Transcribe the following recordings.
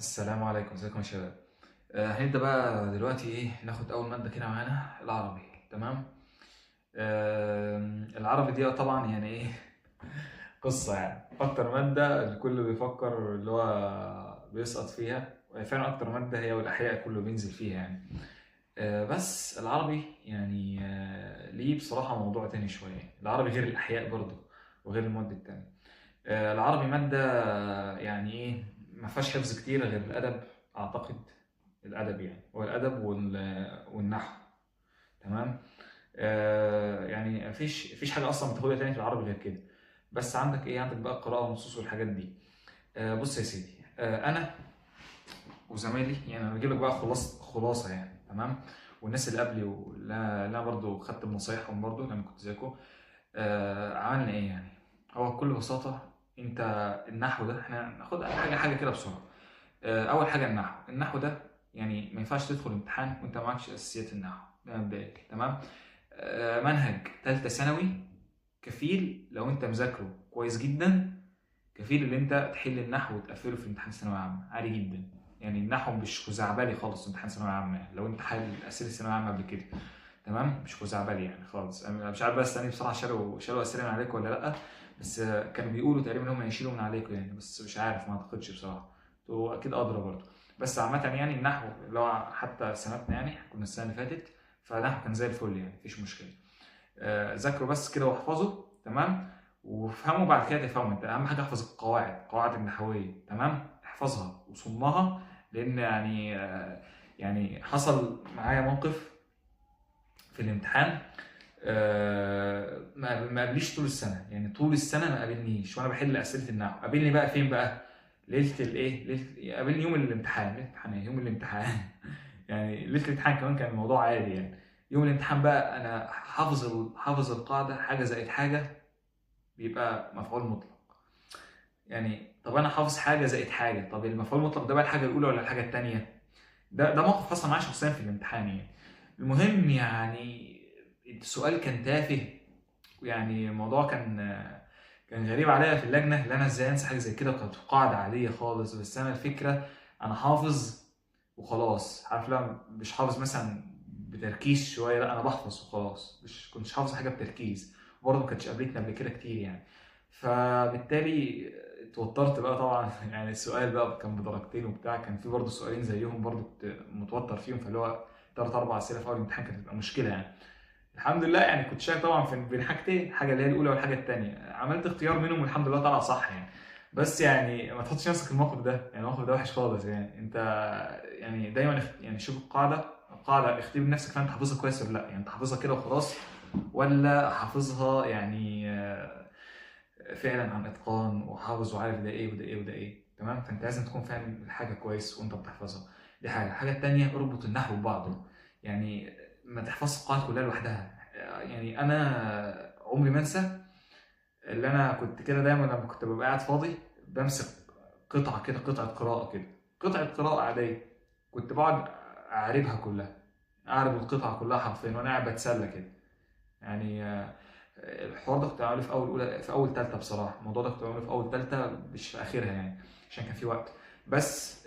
السلام عليكم، ازيكم يا شباب؟ هنبدأ بقى دلوقتي ناخد أول مادة كده معانا العربي. تمام. العربي دي طبعا قصة، أكتر مادة الكل بيفكر اللي هو بيسقط فيها، وهي فعلا أكتر مادة، هي والأحياء كله بينزل فيها يعني. بس العربي ليه بصراحة موضوع تاني شوية. العربي غير الأحياء برضه، وغير المواد التانية. العربي مادة ما فيهاش حفظ كتير غير الأدب، أعتقد. الأدب هو الأدب والنحو. تمام. مفيش حاجة أصلا بتاخدها تاني في العربي غير كده. بس عندك بقى القراءة والنصوص والحاجات دي. بص يا سيدي، أنا وزمايلي أنا بجيب لك بقى خلاصة تمام. والناس اللي قبلي ولا لا برضه خدت بنصايحهم برضه لما كنت زيكم. عملنا هو بكل بساطة، أنت النحو ده احنا ناخد حاجة حاجة كده بسرعة. اول حاجه النحو ده ما ينفعش تدخل امتحان وانت معكش اساسيات النحو، ده مبدئيا. تمام. منهج ثالثه ثانوي كفيل لو انت مذاكره كويس جدا، كفيل ان انت تحل النحو وتقفله في امتحان ثانويه عامه عادي جدا. النحو مش خزعبلي خالص في امتحان ثانويه عامه، لو انت حل اسئله ثانويه عامه قبل كده. تمام، مش خزعبلي خالص. انا مش عارف بس بصراحه شالوا اسئله من عليكم ولا لا. بس كانوا بيقولوا تقريبا ان هم يشيلوا من عليكم بس مش عارف، ما اعتقدش بصراحه. انتوا اكيد ادرى برضه. بس عامه النحو اللي هو حتى سنتنا كنا السنه اللي فاتت، فالنحو كان زي الفل مفيش مشكله. ذاكروا بس كده واحفظوا. تمام. وافهموا بعد كده تفهموا. انت اهم حاجه احفظ القواعد النحويه. تمام، احفظها وصمها. لان حصل معايا موقف في الامتحان. ما قابليش طول السنه، طول السنه ما قابلنيش وانا بحل اسئله النحو. قابلني بقى فين بقى؟ قابلني يوم الامتحان. يوم الامتحان ليله الامتحان كمان كان الموضوع عادي يوم الامتحان بقى انا حافظ القاعده حاجه زائد حاجه بيبقى مفعول مطلق. طب انا حافظ حاجه زائد حاجه، طب المفعول المطلق ده بقى الحاجه الاولى ولا الحاجه الثانيه؟ ده موقف حصل معايا شخصيا في الامتحان المهم السؤال كان تافه. الموضوع كان غريب عليا في اللجنه، اللي انا ازاي انسى حاجه زي كده، كانت قاعده عاديه خالص. بس انا الفكره انا حافظ وخلاص. عارف، لا مش حافظ مثلا بتركيز شويه، لا انا بحفظ وخلاص، مش كنتش حافظ حاجه بتركيز. برضه ما كانتش قابلتني قبل كده كتير فبالتالي اتوترت بقى طبعا. السؤال بقى كان بدرجتين وبتاع، كان في برضه سؤالين زيهم برضه كنت متوتر فيهم، فاللي هو ثلاث اربع اسئله في اول امتحان كانت هتبقى مشكله الحمد لله كنت شايف طبعا بين حاجتين، حاجه اللي هي الاولى والحاجه الثانيه، عملت اختيار منهم والحمد لله طلع صح بس ما تحطش نفسك في الموقف ده. الموقف ده وحش خالص انت دايما شوف القاعده اختبر نفسك انت حافظها كويس ولا لا. انت حافظها كده وخلاص، ولا حافظها فعلا عن اتقان، وحافظ وعارف ده ايه وده ايه وده ايه. تمام. فانت لازم تكون فاهم الحاجه كويس وانت بتحفظها. دي الحاجه التانيه، اربط النحو ببعضه. ما تحفظش القواعد كلها لوحدها. انا عمري ما انسى اللي انا كنت كده دايما لما كنت ببقى قاعد فاضي بمسك قطعه كده، قطعه قراءه عاديه، كنت بقعد اعربها كلها، اعرب القطعه كلها حرفيا وانا قاعد بتسلى كده. الحوار ده كنت بعمله في اول ثالثه. بصراحه الموضوع ده كنت بعمله في اول ثالثه مش في اخرها عشان كان في وقت. بس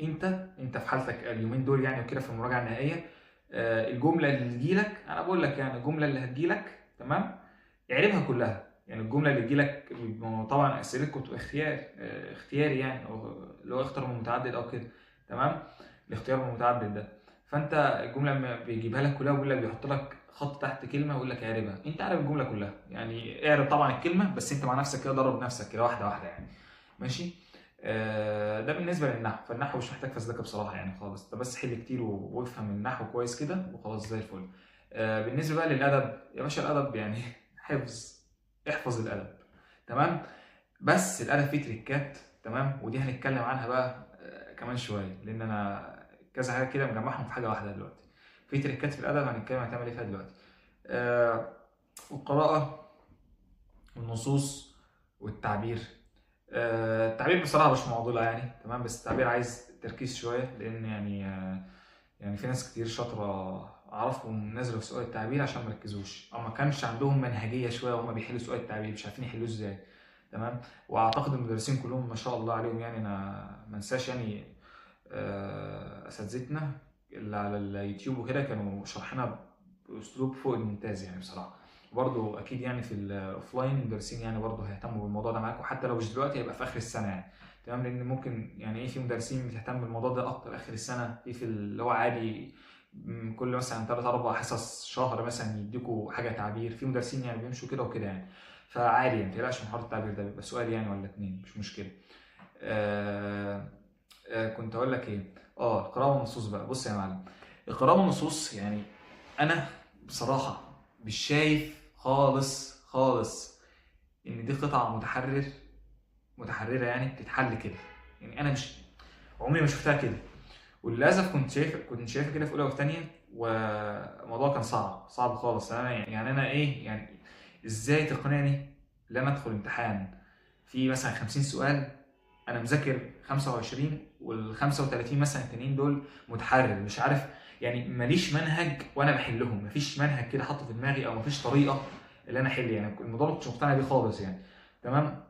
انت في حالتك اليومين دول وكده في المراجعه النهائيه، الجمله اللي تجيلك، انا بقول لك الجمله اللي هتجيلك تمام اعربها كلها. الجمله اللي تجيلك طبعا اسئلتكم بتبقى اختياري او اللي هو اختار من متعدد او كده. تمام. الاختيار من المتعدد ده، فانت الجمله لما بيجيبها لك كلها ويقول لك بيحط لك خط تحت كلمه ويقول لك اعربها، انت اعرب الجمله كلها. اعرب طبعا الكلمه، بس انت مع نفسك كده درب نفسك كده واحده واحده ماشي. ده بالنسبه للنحو. فالنحو مش محتاج فزلكه بصراحه خالص، انت بس حل كتير وافهم النحو كويس كده وخلاص زي الفل. بالنسبه بقى للادب يا باشا، الادب حفظ. احفظ الادب. تمام. بس الادب فيه تريكات. تمام. ودي هنتكلم عنها بقى كمان شويه، لان انا كذا حاجه كده مجمعهم في حاجه واحده دلوقتي. في تريكات في الادب هنعمل ايه فيها دلوقتي. القراءه والنصوص والتعبير. التعبير بصراحه مش معضله تمام، بس التعبير عايز تركيز شويه، لان في ناس كتير شاطره اعرفهم نزلوا في سؤال التعبير عشان ما ركزوش، او ما كانش عندهم منهجيه شويه وهم بيحلوا سؤال التعبير، مش عارفين يحلوه ازاي. تمام. واعتقد المدرسين كلهم ما شاء الله عليهم، يعني انا ما انساش يعني اساتذتنا اللي على اليوتيوب وكده كانوا شرحنا باسلوب فوق الممتاز يعني بصراحه. برضو اكيد يعني في الاوفلاين المدرسين يعني برضو هيهتموا بالموضوع ده معاك، وحتى لو مش دلوقتي هيبقى في اخر السنه يعني. تمام. لان ممكن يعني ايه، في مدرسين بتهتم بالموضوع ده اكتر اخر السنه، في اللي هو عادي كل مثلا 3 4 حصص شهر مثلا يديكوا حاجه تعبير. في مدرسين يعني بيمشوا كده وكده يعني، فعادي يعني ما تقلقش من حوار التعبير ده، بيبقى سؤال يعني ولا اتنين مش مشكله. آه كنت اقول لك ايه، القراءه والنصوص بقى. بص يا معلم، القراءه والنصوص يعني انا بصراحه مش شايف خالص خالص ان دي قطعه متحرره يعني بتتحل كده. يعني انا مش عمري ما شفتها كده، وللاسف كنت شايفها كده في اولى وفي ثانيه، والموضوع كان صعب خالص. انا يعني انا ايه يعني، ازاي تقنعني ان انا ادخل امتحان في مثلا 50 سؤال انا مذاكر 25 وال 35 مثلا التانيين دول متحرر مش عارف؟ يعني ماليش منهج وانا بحلهم، مفيش منهج كده حاطه في دماغي او مفيش طريقه اللي انا احل يعني. الموضوع ما كنتش مقتنع بيه خالص يعني. تمام.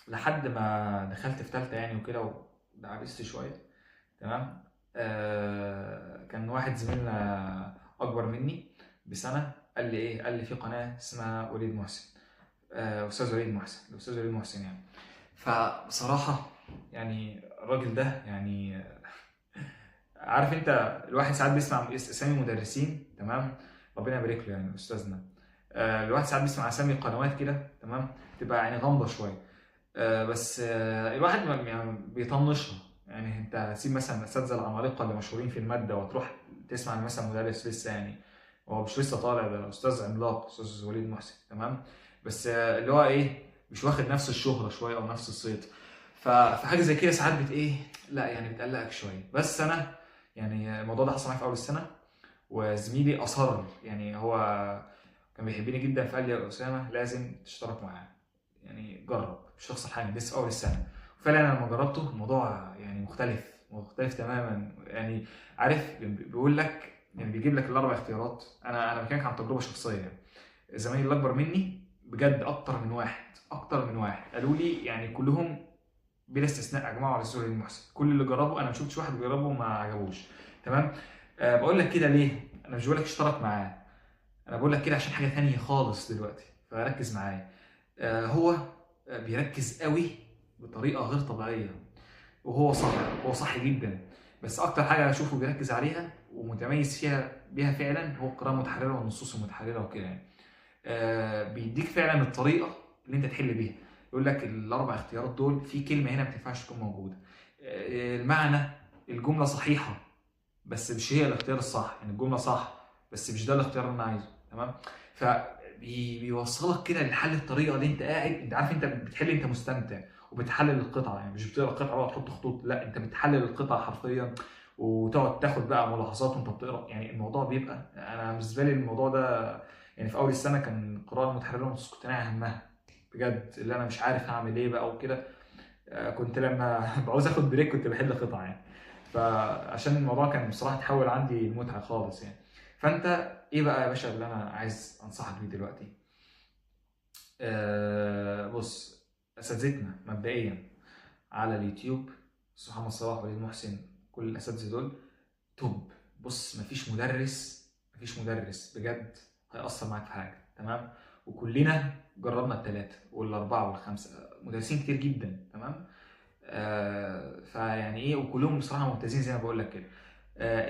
لحد ما دخلت في ثالثه يعني وكده ودعبست شويه. تمام. كان واحد زميلنا اكبر مني بسنه قال لي ايه، قال لي في قناه اسمها وليد محسن، استاذ وليد محسن، الاستاذ وليد محسن يعني. فبصراحه يعني الراجل ده يعني عارف انت، الواحد ساعات بيسمع اسامي مدرسين، تمام، ربنا يبارك له يعني استاذنا. الواحد ساعات بيسمع اسامي قنوات كده، تمام، تبقى يعني غامضه شويه. بس الواحد يعني بيطنشها. يعني انت هتسيب مثلا الاساتذه العمالقه اللي مشهورين في الماده وتروح تسمع مثلا مدرس لسه يعني هو مش لسه طالع، ده استاذ عملاق استاذ وليد محسن، تمام، بس اللي هو ايه، مش واخد نفس الشهره شويه او نفس الصيت. فحاجه زي كده ساعات ايه، لا يعني بتقلقك شويه. بس انا يعني الموضوع ده حصل معايا في اول السنه، وزميلي اصر يعني، هو كان بيحبني جدا فقال لي يا اسامه لازم تشترك معانا، يعني جرب مش هتخسر حاجه لسه في اول السنه. وفعلا انا لما جربته الموضوع يعني مختلف تماما يعني. عارف بيقول لك يعني بيجيب لك الاربع اختيارات. انا بكلمك عن تجربه شخصيه يعني. زمايلي اللي اكبر مني بجد اكتر من واحد قالوا لي يعني كلهم بلا استثناء اجمعوا على الزهري المحسن. كل اللي جربه، انا ما شفتش واحد جربه ما عجبوش. تمام. بقول لك كده ليه، انا مش بقول لك اشترك معاه، انا بقول لك كده عشان حاجه ثانيه خالص دلوقتي، فركز معايا. هو بيركز قوي بطريقه غير طبيعيه، وهو صح، هو صح جدا. بس اكتر حاجه اشوفه بيركز عليها ومتميز بيها فعلا هو القراءه المتحرره والنصوص المتحرره وكده يعني. بيديك فعلا الطريقه اللي انت تحل بيها. يقول لك الاربع اختيارات دول في كلمه هنا ما بتنفعش تكون موجوده، المعنى، الجمله صحيحه بس مش هي الاختيار الصح، يعني الجمله صح بس مش ده الاختيار اللي انا عايزه. تمام. فبيوصلك كده لحل الطريقه اللي انت قاعد، انت عارف انت بتحل، انت مستمتع وبتحلل القطعه، يعني مش بتقرا القطعه بقى وتحط خطوط، لا انت بتحلل القطعه حرفيا وتقعد تاخد بقى ملاحظات وانت بتقرا. يعني الموضوع بيبقى، انا بالنسبه لي الموضوع ده يعني في اول السنه كان القراءه المتحرره كنت انا همها بجد، اللي انا مش عارف هعمل ايه بقى وكده. كنت لما بعوز اخد بريك كنت بحل قطع يعني. فعشان الموضوع كان بصراحه تحول عندي متعه خالص يعني. فانت ايه بقى يا باشا اللي انا عايز انصحك بيه دلوقتي؟ بص، اساتذتنا مبدئيا على اليوتيوب، أستاذ محمد صلاح وليد محسن، كل الاساتذه دول توب. بص مفيش مدرس بجد هيأثر معاك في حاجه، تمام. وكلنا جربنا الثلاثه والاربعه والخمسه، مدرسين كتير جدا، تمام. فيعني ايه، وكلهم بصراحه ممتازين زي ما بقول لك كده.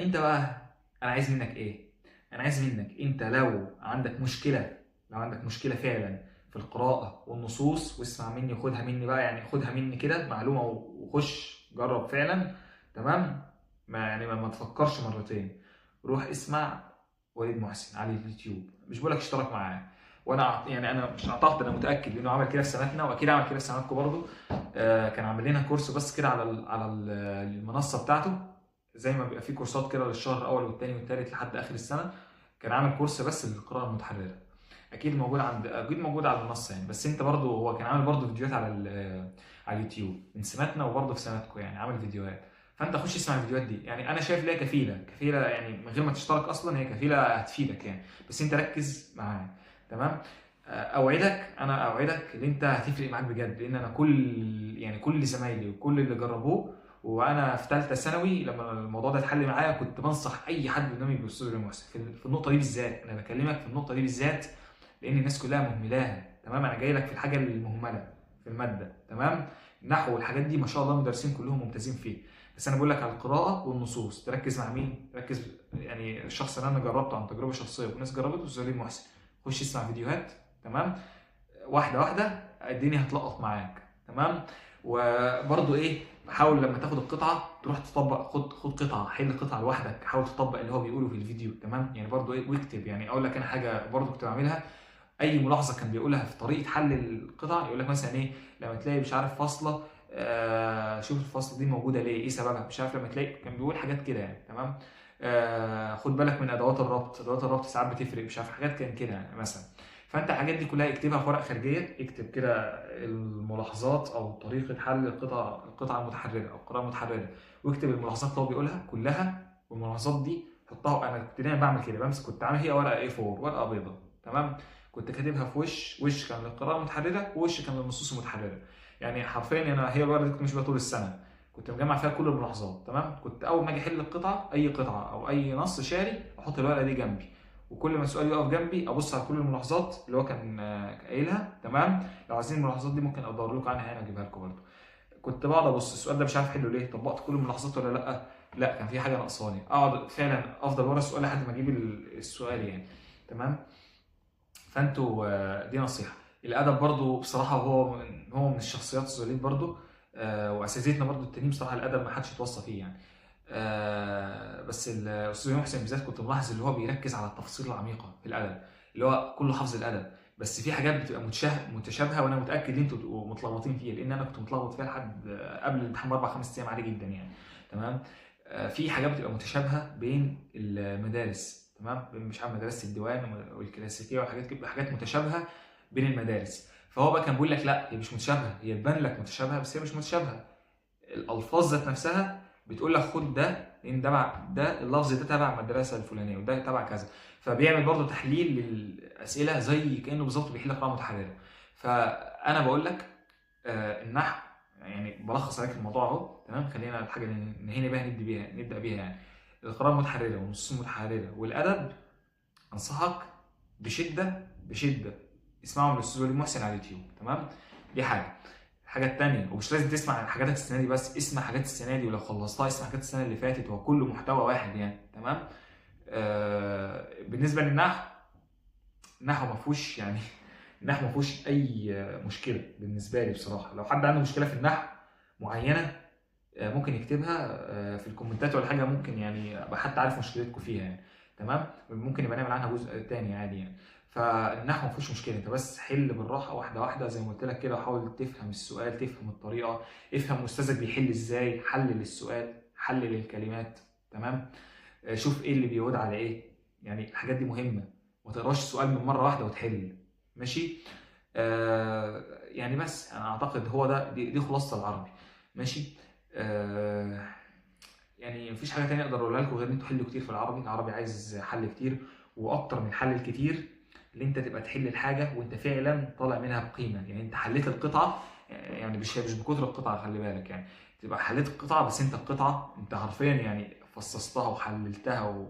انت بقى، انا عايز منك ايه؟ انا عايز منك انت لو عندك مشكله فعلا في القراءه والنصوص، واسمع مني وخدها مني بقى، يعني خدها مني كده معلومه وخش جرب فعلا. تمام. ما تفكرش مرتين، روح اسمع وليد محسن على اليوتيوب. مش بقول لك اشترك معاه، وانا يعني انا مش اعتقد، انا متاكد انه عمل كده في سنتنا واكيد عمل كده في سنتكم برضه. كان عامل لنا كورس بس كده على المنصه بتاعته، زي ما بيبقى في كورسات كده للشهر الاول والثاني والثالث لحد اخر السنه. كان عامل كورس بس للقراءه المتحرره، اكيد موجود على المنصه يعني. بس انت برضو، هو كان عامل برضو فيديوهات على اليوتيوب من سنتنا وبرضو في سنتكم يعني عامل فيديوهات. فانت خش اسمع الفيديوهات دي، يعني انا شايف ليها كفيله يعني من غير ما تشترك اصلا، هي كفيله هتفيدك يعني. بس انت ركز معايا، تمام. انا اوعدك ان انت هتفرق معاك بجد، لان انا كل زمايلي وكل اللي جربوه، وانا في ثالثه ثانوي لما الموضوع ده اتحل معايا كنت بنصح اي حد قدامي بالاستاذ ابراهيم محسن في النقطه دي بالذات. انا بكلمك في النقطه دي بالذات لان الناس كلها مهملاها، تمام؟ انا جاي لك في الحاجه المهمله في الماده، تمام؟ النحو والحاجات دي ما شاء الله المدرسين كلهم ممتازين فيه، بس انا بقول لك على القراءه والنصوص تركز مع مين؟ ركز يعني الشخص اللي انا جربته عن تجربه شخصيه والناس جربته، استاذ ابراهيم محسن. خش اسمع فيديوهات، تمام؟ واحده واحده الدنيا هتلقط معاك، تمام؟ وبرضو ايه، حاول لما تاخد القطعه تروح تطبق، خد قطعه، حل قطعه لوحدك، حاول تطبق اللي هو بيقوله في الفيديو، تمام؟ يعني برضو ايه، واكتب. يعني اقول لك انا حاجه برضو كنت بعملها، اي ملاحظه كان بيقولها في طريقه حل القطع، يقول لك مثلا ايه، لما تلاقي مش عارف فاصله، شوف الفاصله دي موجوده ليه، ايه سببها، مش عارف، لما تلاقي كان بيقول حاجات كده يعني، تمام؟ خد بالك من ادوات الربط، ادوات الربط ساعات بتفرق، مش عارف، حاجات كان كده يعني مثلا. فانت الحاجات دي كلها اكتبها في ورقه خارجيه، اكتب كده الملاحظات او طريقه حل القطعه المتحرره او القراءه المتحرره، واكتب الملاحظات اللي هو بيقولها كلها، والملاحظات دي حطها. انا كنت دايما بعمل كده، بمسك، كنت عامل هي ورقه A4، ورقه بيضاء، تمام؟ كنت كاتبها في وش كان للقراءه المتحرره، ووش كان للنصوص المتحرره. يعني حرفيا انا هي الورقه دي كنت ماشي بيها طول السنه، كنت مجمع فيها كل الملاحظات، تمام؟ كنت اول ما اجي احل القطعه، اي قطعه او اي نص شعري، احط الورقه دي جنبي، وكل ما السؤال يقف جنبي ابص على كل الملاحظات اللي هو كان قايلها، تمام؟ لو عايزين الملاحظات دي ممكن ادور لكم عنها هنا اجيبها لكم برضه. كنت بقعد ابص السؤال ده مش عارف احله ليه، طبقت كل الملاحظات ولا لا؟ لا، كان في حاجه ناقصاني، اقعد فعلا افضل ورا السؤال لحد ما اجيب السؤال يعني، تمام؟ فانتوا دي نصيحه. الادب برضو بصراحه هو من الشخصيات الظريف برضو، واساتذتنا برضو التانيين بصراحه الادب ما حدش يتوصى فيه يعني. بس الاستاذ محسن بالذات كنت ملاحظ اللي هو بيركز على التفاصيل العميقه في الادب، اللي هو كله حفظ الادب، بس في حاجات بتبقى متشابهه، وانا متاكد ان انتوا بتبقوا متلخبطين فيها، لان انا كنت متلخبط فيها لحد قبل الامتحان باربع خمس ايام عادي جدا يعني، تمام؟ في حاجات بتبقى متشابهه بين المدارس، تمام؟ مش عارف مدرسه الديوان والكلاسيكيه والحاجات كده، حاجات متشابهه بين المدارس. فهو بقى كان بيقول لك لا، هي مش متشابهه، هي تبان لك متشابهه بس هي مش متشابهه. الالفاظ ذات نفسها بتقول لك خد ده، لان ده اللفظ ده تبع المدرسه الفلانيه وده تبع كذا. فبيعمل برضه تحليل للاسئله زي كانه بالظبط بيحل قراءه متحرره. فانا بقول لك النحو، يعني بلخص عليك الموضوع اهو، تمام؟ خلينا الحاجه اللي نهينا بيها نبدا بيها يعني. القراءه المتحرره والنصوص المتحرره والادب، انصحك بشده اسمعوا من الاستاذ وليد محسن على اليوتيوب، تمام؟ دي الحاجه الثانيه، ومش لازم تسمع عن حاجاتك السنه دي بس، اسمع حاجات السنه دي، ولو خلصتها اسمع حاجات السنه اللي فاتت، هو كله محتوى واحد يعني، تمام؟ بالنسبه للنحو، النحو ما فيهوش يعني النحو ما فيهوش اي مشكله بالنسبه لي بصراحه. لو حد عنده مشكله في النحو معينه ممكن يكتبها في الكومنتات ولا حاجه، ممكن يعني ابقى حتى عارف مشكلتكم فيها يعني، تمام؟ ممكن يبقى نعمل عنها جزء تاني عادي يعني. فالنحو ما فيهوش مشكله، انت بس حل بالراحه واحده واحده زي ما قلت لك كده، وحاول تفهم السؤال، تفهم الطريقه، افهم استاذك بيحل ازاي، حلل السؤال، حلل الكلمات، تمام؟ شوف ايه اللي بيعود على ايه، يعني الحاجات دي مهمه. ما تقراش السؤال من مره واحده وتحل، ماشي؟ يعني بس انا اعتقد هو ده، دي خلاصه العربي، ماشي؟ يعني مفيش حاجه تانية اقدر اقولها لكم غير ان انتوا حلوا كتير في العربي. العربي عايز حل كتير، واكتر من حل الكتير اللي انت تبقى تحل الحاجه وانت فعلا طالع منها بقيمه. يعني انت حليت القطعه، يعني مش بكتر القطعه، خلي بالك يعني، تبقى حليت القطعه بس انت القطعه انت حرفيا يعني فصصتها وحللتها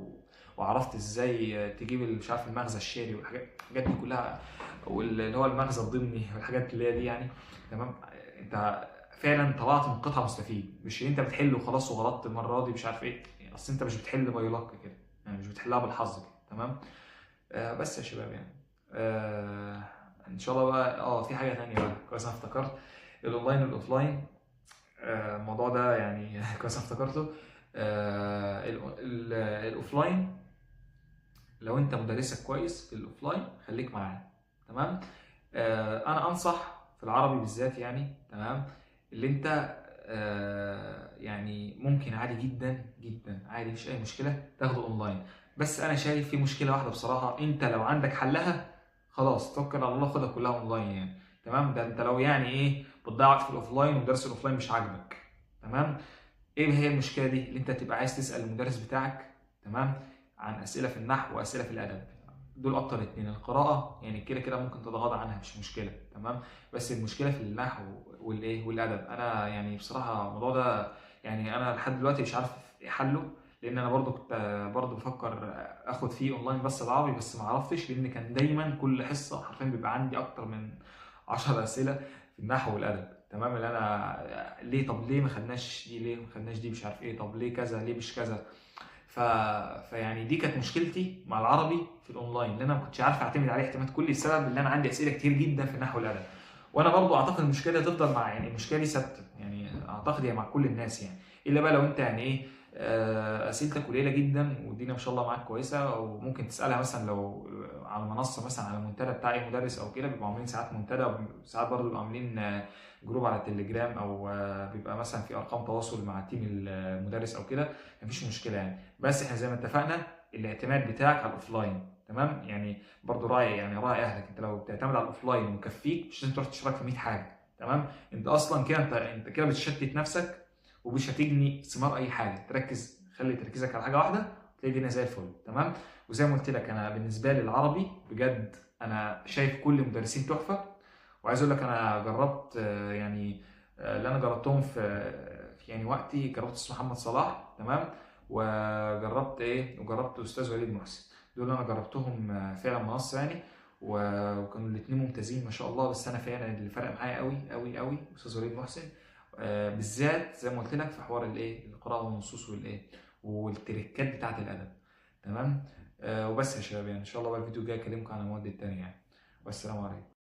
وعرفت ازاي تجيب مش عارف المغزى الشعري والحاجات دي كلها، واللي هو المغزى الضمني والحاجات اللي هي دي يعني، تمام؟ انت فعلا طلعت من قطعه مستفيد، مش انت بتحل وخلاص وغلطت المره دي مش عارف ايه يعني، اصل انت مش بتحل باي لك كده يعني، مش بتحلها بالحظ كده، تمام؟ بس يا شباب يعني ان شاء الله بقى. في حاجه ثانيه بقى كويس انا افتكرت، الاونلاين والاوفلاين. الموضوع ده يعني كويس انا افتكرته. الاوفلاين لو انت مدرسك كويس في الاوفلاين خليك معاه، تمام؟ انا انصح في العربي بالذات يعني، تمام؟ اللي انت يعني ممكن عادي جدا جدا عادي مفيش اي مشكله تاخده اونلاين، بس انا شايف في مشكله واحده بصراحه، انت لو عندك حلها خلاص توكل على الله خدها كلها اونلاين يعني، تمام؟ ده انت لو يعني ايه بتضيع وقت في الاوفلاين ودرس الاوفلاين مش عاجبك، تمام؟ ايه هي المشكله دي؟ اللي انت تبقى عايز تسال المدرس بتاعك، تمام؟ عن اسئله في النحو واسئله في الادب، دول اكتر اتنين. القراءه يعني كده كده ممكن تتغاضى عنها، مش مشكله، تمام. بس المشكله في النحو والادب. انا يعني بصراحه الموضوع ده يعني انا لحد دلوقتي مش عارف إيه حله، لان انا برضو كنت برضو بفكر اخد فيه اونلاين بس العربي، بس ما عرفتش، لان كان دايما كل حصه حرفيا بيبقى عندي اكتر من 10 اسئله في النحو والادب، تمام. اللي انا ليه، طب ليه ما خدناش دي، ليه ما خدناش دي، مش عارف ايه، طب ليه كذا، ليه مش كذا. ف... فيعني دي كانت مشكلتي مع العربي في الاونلاين، ان انا ما كنتش عارف اعتمد عليه اعتماد كلي، السبب ان انا عندي اسئله كتير جدا في النحو والادب. وانا برضو اعتقد المشكله دي تفضل مع، يعني المشكله دي ثابته، يعني اعتقد هي مع كل الناس يعني، الا بقى لو انت يعني ايه اسئلتك قليله جدا والدنيا ما شاء الله معاك كويسه، او ممكن تسالها مثلا لو على منصه مثلا، على منتدى بتاع اي مدرس او كده، بيبقوا عاملين ساعات منتدى، وساعات برضو بيبقوا عاملين جروب على التليجرام، او بيبقى مثلا في ارقام تواصل مع تيم المدرس او كده، مفيش مشكله يعني. بس احنا زي ما اتفقنا الاعتماد بتاعك على الاوفلاين، تمام. يعني برضو راعي، يعني راعي اهلك. انت لو بتعتمد على الاوفلاين ومكفيك، مش لازم تروح تشترك في 100 حاجه، تمام. انت اصلا كده انت كده بتشتت نفسك، ومش هتجني ثمار اي حاجه. تركز، خلي تركيزك على حاجه واحده، تلاقي الدنيا زي الفل، تمام. وزي ما قلت لك انا بالنسبه لي العربي بجد انا شايف كل المدرسين تحفه. وعايز اقول لك انا جربت يعني اللي انا جربتهم في يعني وقتي، جربت استاذ محمد صلاح، تمام. وجربت ايه، وجربت استاذ وليد محسن. دول انا جربتهم فعلا منصه يعني، وكانوا الاثنين ممتازين ما شاء الله. بس انا فعلا اللي فرق معايا قوي قوي قوي استاذ وليد محسن، بالذات زي ما قلت لك في حوار الايه، القراءه والنصوص والايه والتريكات بتاعه الادب، تمام. وبس يا شباب، يعني ان شاء الله بقى الفيديو الجاي اكلمكم عن المواد التانيه يعني. والسلام عليكم.